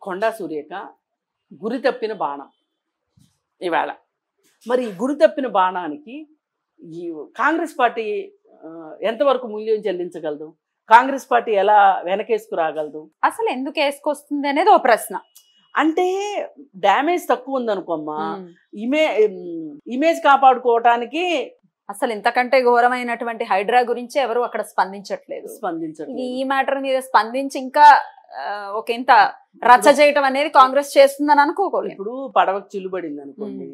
కొండా సురేఖ గురి తప్పిన బాణం ఇవాళ. మరి ఈ గురి తప్పిన బాణానికి ఈ కాంగ్రెస్ పార్టీ ఎంతవరకు మూల్యం చెల్లించగలదు? కాంగ్రెస్ పార్టీ ఎలా వెనకేసుకు రాగలదు? అసలు ఎందుకు వేసుకొస్తుంది అనేది ఓ ప్రశ్న. అంటే డ్యామేజ్ తక్కువ ఉందనుకోమ్మా, ఇమేజ్ కాపాడుకోవటానికి. అసలు ఇంతకంటే ఘోరమైనటువంటి హైడ్రా గురించి ఎవరు అక్కడ స్పందించట్లేదు. ఈ మ్యాటర్ మీద స్పందించి ఇంకా ఒక ఇంత రచ్చ చేయటం అనేది కాంగ్రెస్ చేస్తుందని అనుకోకూడదు. ఇప్పుడు పడవకు చిల్లుబడింది అనుకోండి,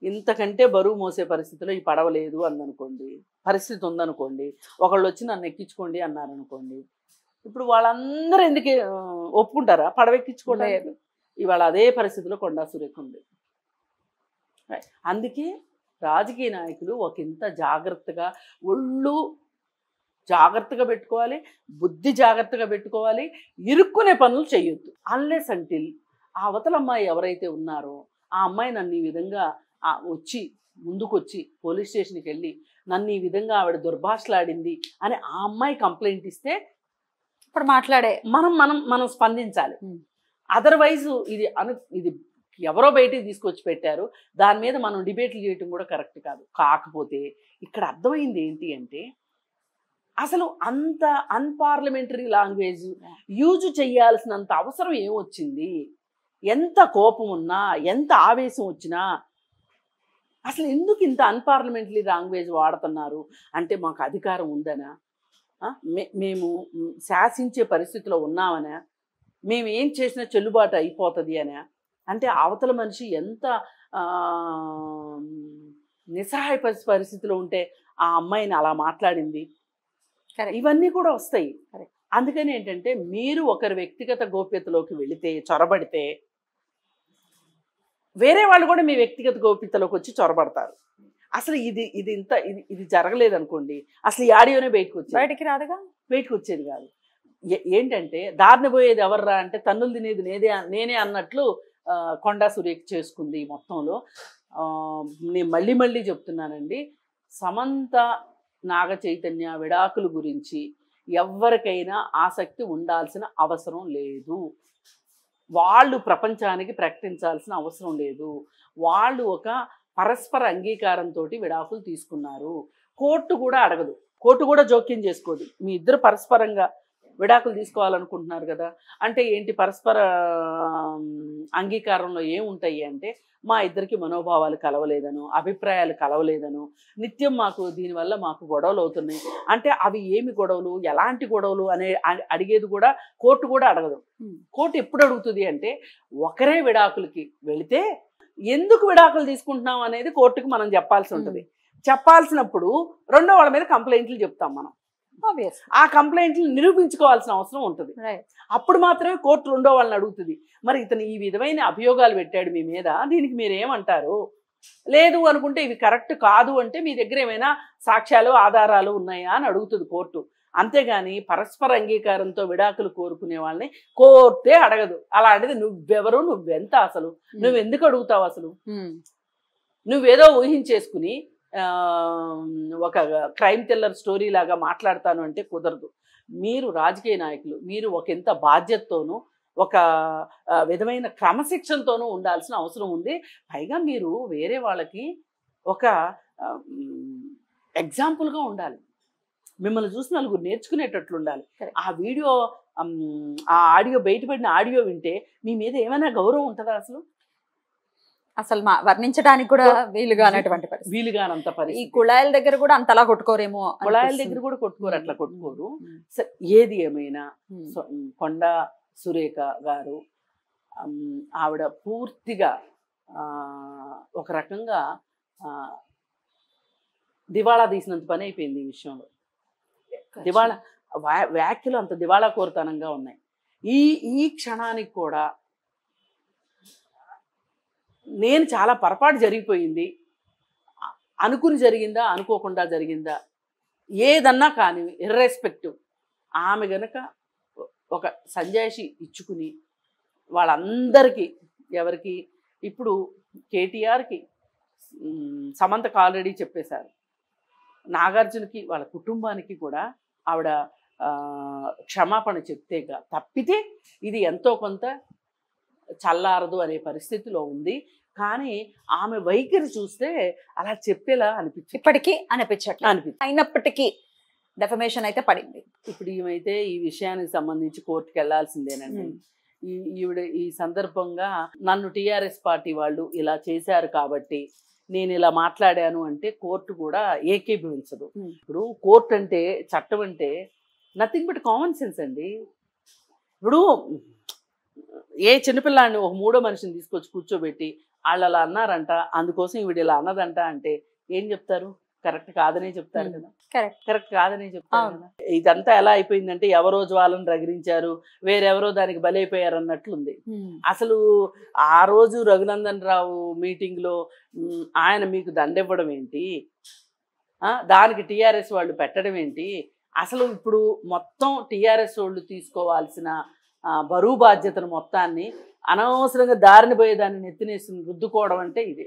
ఇంతకంటే బరువు మోసే పరిస్థితిలో ఈ పడవ లేదు అందనుకోండి, పరిస్థితి ఉందనుకోండి, ఒకళ్ళు వచ్చి నన్ను ఎక్కించుకోండి అన్నారనుకోండి, ఇప్పుడు వాళ్ళందరూ ఎందుకు ఒప్పుకుంటారా పడవ ఎక్కించుకోలేదు? ఇవాళ అదే పరిస్థితిలో కొండా సురేఖ ఉంది. అందుకే రాజకీయ నాయకులు ఒకంత జాగ్రత్తగా, ఒళ్ళు జాగ్రత్తగా పెట్టుకోవాలి, బుద్ధి జాగ్రత్తగా పెట్టుకోవాలి, ఇరుక్కునే పనులు చేయొద్దు. అన్లెస్ అంటిల్ ఆ అవతలమ్మాయి ఎవరైతే ఉన్నారో ఆ అమ్మాయి నన్ను ఈ విధంగా వచ్చి ముందుకొచ్చి పోలీస్ స్టేషన్కి వెళ్ళి నన్ను ఈ విధంగా ఆవిడ దుర్భాషలాడింది అని ఆ అమ్మాయి కంప్లైంట్ ఇస్తే ఇప్పుడు మాట్లాడే మనం స్పందించాలి. అదర్వైజ్ ఇది ఎవరో బయటికి తీసుకొచ్చి పెట్టారు, దాని మీద మనం డిబేట్లు చేయటం కూడా కరెక్ట్ కాదు. కాకపోతే ఇక్కడ అర్థమైంది ఏంటి అంటే, అసలు అంత అన్పార్లమెంటరీ లాంగ్వేజ్ యూజ్ చేయాల్సినంత అవసరం ఏమొచ్చింది? ఎంత కోపం ఉన్నా, ఎంత ఆవేశం వచ్చినా అసలు ఎందుకు ఇంత అన్పార్లమెంటరీ లాంగ్వేజ్ వాడుతున్నారు? అంటే మాకు అధికారం ఉందనా? మేము శాసించే పరిస్థితిలో ఉన్నామనా? మేము ఏం చేసినా చెల్లుబాటు అయిపోతుంది అనా? అంటే అవతల మనిషి ఎంత నిస్సహాయ పరిస్థితిలో ఉంటే ఆ అమ్మాయిని అలా మాట్లాడింది, ఇవన్నీ కూడా వస్తాయి. అందుకని ఏంటంటే, మీరు ఒకరి వ్యక్తిగత గోప్యతలోకి వెళితే, చొరబడితే వేరే వాళ్ళు కూడా మీ వ్యక్తిగత గోప్యతలోకి వచ్చి చొరబడతారు. అసలు ఇది జరగలేదనుకోండి, అసలు ఈ ఆడియోనే బయటకు రాదుగా, బయటకు వచ్చేది కాదు. ఏంటంటే దారిని పోయేది ఎవర్రా అంటే తన్నులు తినేది నేనే అన్నట్లు కొండా సురేఖ చేసుకుంది ఈ మొత్తంలో. నేను మళ్ళీ చెప్తున్నానండి, సమంత నాగ చైతన్య విడాకుల గురించి ఎవరికైనా ఆసక్తి ఉండాల్సిన అవసరం లేదు. వాళ్ళు ప్రపంచానికి ప్రకటించాల్సిన అవసరం లేదు. వాళ్ళు ఒక పరస్పర అంగీకారంతో విడాకులు తీసుకున్నారు. కోర్టు కూడా అడగదు, కోర్టు కూడా జోక్యం చేసుకోదు. మీ ఇద్దరు పరస్పరంగా విడాకులు తీసుకోవాలనుకుంటున్నారు కదా, అంటే ఏంటి పరస్పర అంగీకారంలో ఏముంటాయి అంటే, మా ఇద్దరికి మనోభావాలు కలవలేదను, అభిప్రాయాలు కలవలేదను, నిత్యం దీనివల్ల మాకు గొడవలు అవుతున్నాయి అంటే అవి ఏమి గొడవలు, ఎలాంటి గొడవలు అనే అడిగేది కూడా కోర్టు కూడా అడగదు. కోర్టు ఎప్పుడు అడుగుతుంది అంటే, ఒకరే విడాకులకి వెళితే ఎందుకు విడాకులు తీసుకుంటున్నాం అనేది కోర్టుకి మనం చెప్పాల్సి ఉంటుంది. చెప్పాల్సినప్పుడు రెండో వాళ్ళ మీద కంప్లైంట్లు చెప్తాం మనం. ఆ కంప్లైంట్లు నిరూపించుకోవాల్సిన అవసరం ఉంటుంది. అప్పుడు మాత్రమే కోర్టు రెండో వాళ్ళని అడుగుతుంది, మరి ఇతను ఈ విధమైన అభియోగాలు పెట్టాడు మీ మీద, దీనికి మీరు ఏమంటారు? లేదు అనుకుంటే ఇవి కరెక్ట్ కాదు అంటే మీ దగ్గర ఏమైనా సాక్ష్యాలు ఆధారాలు ఉన్నాయా అని అడుగుతుంది కోర్టు. అంతేగాని పరస్పర అంగీకారంతో విడాకులు కోరుకునే వాళ్ళని కోర్టే అడగదు. అలాంటిది నువ్వెవరు, నువ్వెంత, అసలు నువ్వెందుకు అడుగుతావు? అసలు నువ్వేదో ఊహించేసుకుని ఒక క్రైమ్ థ్రిల్లర్ స్టోరీ లాగా మాట్లాడతాను అంటే కుదరదు. మీరు రాజకీయ నాయకులు, మీరు ఒకంత బాధ్యతతోనూ ఒక విధమైన క్రమశిక్షణతోనూ ఉండాల్సిన అవసరం ఉంది. పైగా మీరు వేరే వాళ్ళకి ఒక ఎగ్జాంపుల్గా ఉండాలి. మిమ్మల్ని చూసి నలుగురు నేర్చుకునేటట్లు ఉండాలి. ఆ వీడియో ఆ ఆడియో బయటపడిన ఆడియో వింటే మీ మీద ఏమైనా గౌరవం ఉంటుందా? అసలు వర్ణించడానికి కూడా వీలుగానంత పరిస్థితి. ఈ కుళాయిల దగ్గర కూడా అంతలా కొట్టుకోరేమో, కుళాయిల దగ్గర కూడా కొట్టుకోరు, అట్లా కొట్టుకోరు. ఏది ఏమైనా కొండా సురేఖ గారు ఆవిడ పూర్తిగా ఒక రకంగా దివాళా తీసినంత పని అయిపోయింది ఈ విషయంలో. దివాళా వ్యాఖ్యలు అంత దివాళా కోరుతనంగా ఉన్నాయి. ఈ క్షణానికి కూడా నేను చాలా పొరపాటు జరిగిపోయింది, అనుకుని జరిగిందా అనుకోకుండా జరిగిందా ఏదన్నా కానీ ఇర్రెస్పెక్టివ్, ఆమె గనక ఒక సంజాయిషి ఇచ్చుకుని వాళ్ళందరికీ, ఎవరికి ఇప్పుడు కేటీఆర్కి సమంతకు ఆల్రెడీ చెప్పేశారు, నాగార్జునకి వాళ్ళ కుటుంబానికి కూడా ఆవిడ క్షమాపణ చెప్తేగా తప్పితే ఇది ఎంతో కొంత చల్లారదు అనే పరిస్థితిలో ఉంది. కానీ ఆమె వైఖరి చూస్తే అలా చెప్పేలా అనిపించింది. ఇప్పటికీ అనిపించట్లేదు. అయినప్పటికీ డెఫమేషన్ అయితే పడింది. ఇప్పుడు ఈమెయితే ఈ విషయానికి సంబంధించి కోర్టుకు వెళ్లాల్సిందేనండి. ఈవిడ ఈ సందర్భంగా నన్ను టీఆర్ఎస్ పార్టీ వాళ్ళు ఇలా చేశారు కాబట్టి నేను ఇలా మాట్లాడాను అంటే కోర్టు కూడా ఏకీభవించదు. ఇప్పుడు కోర్టు అంటే, చట్టం అంటే నథింగ్ బట్ కామన్ సెన్స్ అండి. ఇప్పుడు ఏ చిన్నపిల్లాడిని ఒక మూడో మనిషిని తీసుకొచ్చి కూర్చోబెట్టి వాళ్ళు అలా అన్నారంట, అందుకోసం ఈవిడ ఇలా అన్నదంట అంటే ఏం చెప్తారు? కరెక్ట్ కాదనే చెప్తారు కదా. కరెక్ట్ కాదనే చెప్తారు కదా. ఇదంతా ఎలా అయిపోయిందంటే ఎవరో జ్వాలను రగిలించారు, వేరెవరో దానికి బలైపోయారు అన్నట్లుంది. అసలు ఆ రోజు రఘునందన్ రావు మీటింగ్ లో ఆయన మీకు దండెవ్వడం ఏంటి, దానికి టీఆర్ఎస్ వాళ్ళు పెట్టడం ఏంటి? అసలు ఇప్పుడు మొత్తం టీఆర్ఎస్ వాళ్ళు తీసుకోవాల్సిన బరువు బాధ్యతను మొత్తాన్ని అనవసరంగా దారిని పోయేదాన్ని నెత్తినేసి రుద్దుకోవడం అంటే ఇది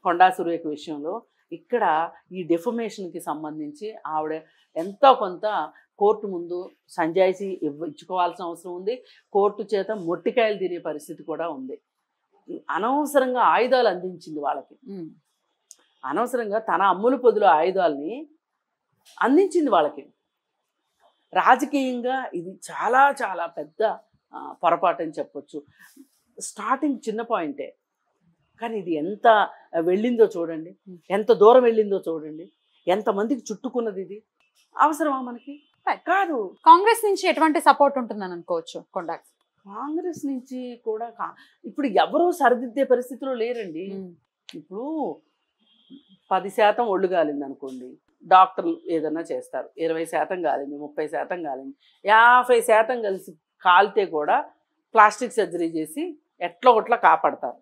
కొండా సురేఖ విషయంలో. ఇక్కడ ఈ డెఫమేషన్కి సంబంధించి ఆవిడ ఎంతో కొంత కోర్టు ముందు సంజాయిషీ ఇచ్చుకోవాల్సిన అవసరం ఉంది. కోర్టు చేత మొట్టికాయలు తినే పరిస్థితి కూడా ఉంది. అనవసరంగా ఆయుధాలు అందించింది వాళ్ళకి. అనవసరంగా తన అమ్ముల పొదిలో ఆయుధాలని అందించింది వాళ్ళకి. రాజకీయంగా ఇది చాలా చాలా పెద్ద పొరపాటు అని చెప్పొచ్చు. స్టార్టింగ్ చిన్న పాయింటే, కానీ ఇది ఎంత వెళ్ళిందో చూడండి, ఎంత దూరం వెళ్ళిందో చూడండి, ఎంతమందికి చుట్టుకున్నది. ఇది అవసరమా మనకి? కాదు. కాంగ్రెస్ నుంచి ఎటువంటి సపోర్ట్ ఉంటుందని అనుకోవచ్చు కొండా? కాంగ్రెస్ నుంచి కూడా ఇప్పుడు ఎవరూ సరిదిద్దే పరిస్థితిలో లేరండి. ఇప్పుడు 10% ఒళ్ళు గాలింది అనుకోండి, డాక్టర్లు ఏదన్నా చేస్తారు. 20% గాలింది, 30% గాలింది, 50% కలిసి కాలితే కూడా ప్లాస్టిక్ సర్జరీ చేసి ఎట్లా ఒట్లా కాపాడతారు.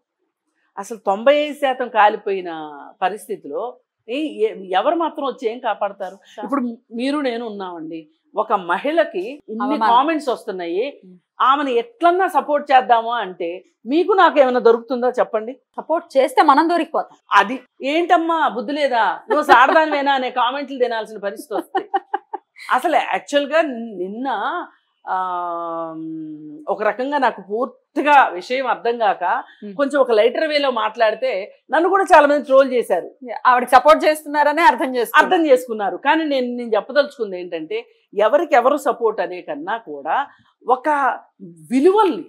అసలు 95% కాలిపోయిన పరిస్థితిలో ఎవరు మాత్రం వచ్చి ఏం కాపాడతారు? ఇప్పుడు మీరు నేను ఉన్నామండి, ఒక మహిళకి ఇన్ని కామెంట్స్ వస్తున్నాయి, ఆమెను ఎట్లన్నా సపోర్ట్ చేద్దామా అంటే మీకు నాకు ఏమైనా దొరుకుతుందా చెప్పండి? సపోర్ట్ చేస్తే మనం దొరికిపోతాం. అది ఏంటమ్మా బుద్ధి లేదా, నువ్వు సాడదానివేనా అనే కామెంట్లు తినాల్సిన పరిస్థితి వస్తుంది. అసలు యాక్చువల్గా నిన్న ఒక రకంగా నాకు పూర్తిగా విషయం అర్థం కాక కొంచెం ఒక లైటర్ వేలో మాట్లాడితే నన్ను కూడా చాలా మంది ట్రోల్ చేశారు. ఆవిడకి సపోర్ట్ చేస్తున్నారనే అర్థం చేసుకున్నారు. కానీ నేను చెప్పదలుచుకుంది ఏంటంటే, ఎవరికి ఎవరు సపోర్ట్ అనే కన్నా కూడా ఒక విలువల్ని